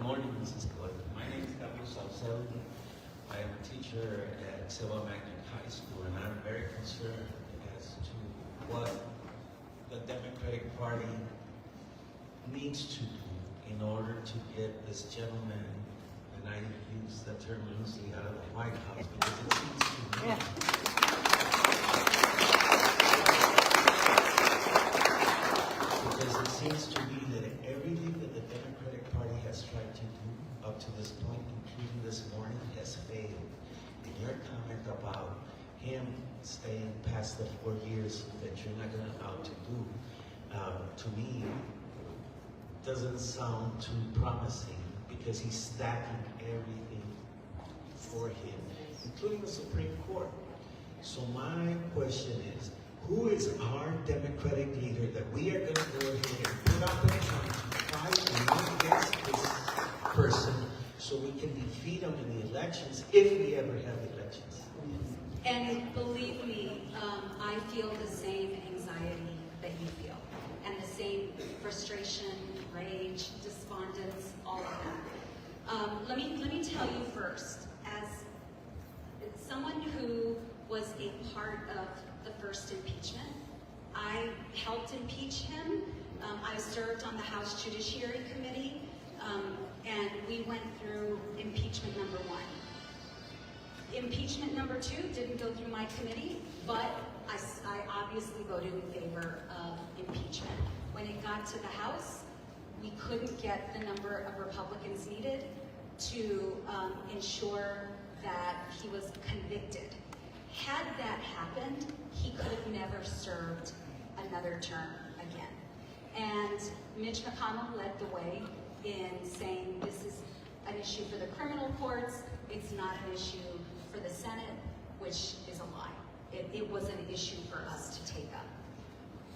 morning, Mrs. Gordon. My name is Carlos Salcedo. I am a teacher at Silva Magnet High School, and I'm very concerned as to what the Democratic Party needs to do in order to get this gentleman, and I use that term loosely, out of the White House, because it seems to me to me that everything that the Democratic Party has tried to do up to this point, including this morning, has failed. And your comment about him staying past the 4 years that you're not going to allow to do, to me, doesn't sound too promising, because he's stacking everything for him, including the Supreme Court. So my question is, who is our Democratic leader that we are going to go ahead and put up an account to fight and run against this person so we can defeat him in the elections, if we ever have elections? And believe me, I feel the same anxiety that you feel, and the same frustration, rage, despondence, all of that. Let me tell you first, as someone who was a part of the first impeachment, I helped impeach him. I served on the House Judiciary Committee, and we went through impeachment number 1. Impeachment number 2 didn't go through my committee, but I obviously voted in favor of impeachment. When it got to the House, we couldn't get the number of Republicans needed to ensure that he was convicted. Had that happened, he could have never served another term again. And Mitch McConnell led the way in saying this is an issue for the criminal courts, it's not an issue for the Senate, which is a lie. It was an issue for us to take up.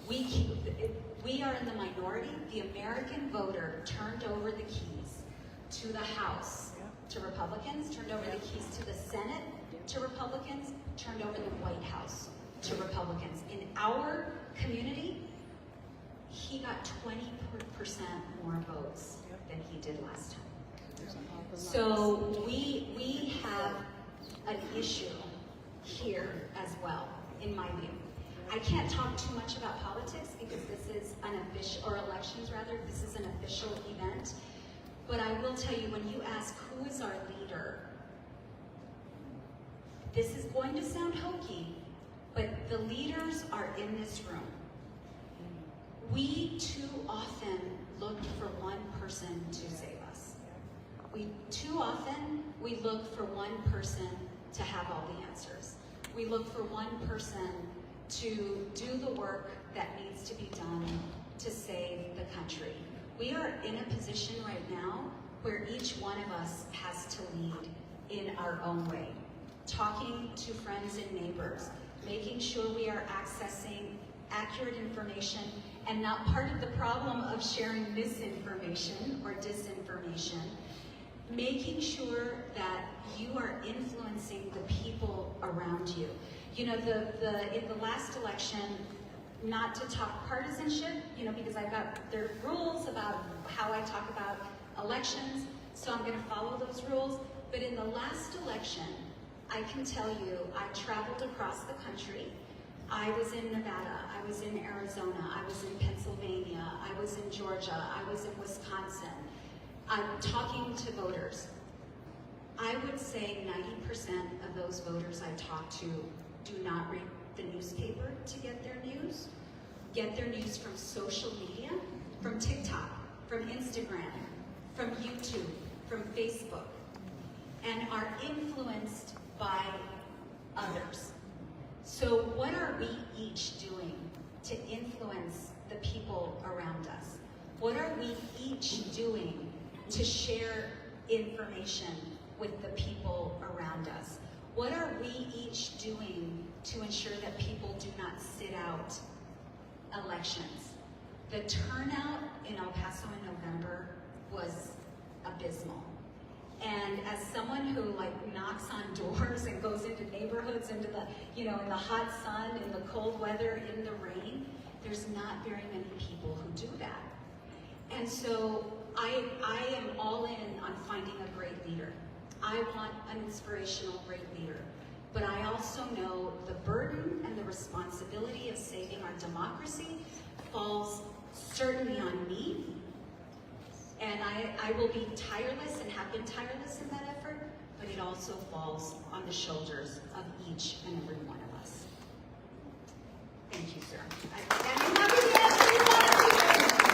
We are in the minority. The American voter turned over the keys to the House to Republicans, turned over the keys to the Senate to Republicans, turned over the White House to Republicans. In our community, he got 20% more votes than he did last time. So we have an issue here as well, in my view. I can't talk too much about politics because this is an official, or elections rather, this is an official event. But I will tell you, when you ask who is our leader, this is going to sound hokey, but the leaders are in this room. We too often look for one person to save us. Too often, we look for one person to have all the answers. We look for one person to do the work that needs to be done to save the country. We are in a position right now where each one of us has to lead in our own way. Talking to friends and neighbors, making sure we are accessing accurate information and not part of the problem of sharing misinformation or disinformation, making sure that you are influencing the people around you. You know, in the last election, not to talk partisanship, you know, because there are rules about how I talk about elections, so I'm going to follow those rules. But in the last election, I can tell you, I traveled across the country. I was in Nevada, I was in Arizona, I was in Pennsylvania, I was in Georgia, I was in Wisconsin. I'm talking to voters. I would say 90% of those voters I talk to do not read the newspaper to get their news from social media, from TikTok, from Instagram, from YouTube, from Facebook, and are influenced by others. So what are we each doing to influence the people around us? What are we each doing to share information with the people around us? What are we each doing to ensure that people do not sit out elections? The turnout in El Paso in November was abysmal. And as someone who knocks on doors and goes into neighborhoods, into the, in the hot sun, in the cold weather, in the rain, there's not very many people who do that. And so I am all in on finding a great leader. I want an inspirational great leader. But I also know the burden and the responsibility of saving our democracy falls certainly on me. And I will be tireless and have been tireless in that effort, but it also falls on the shoulders of each and every one of us. Thank you, sir.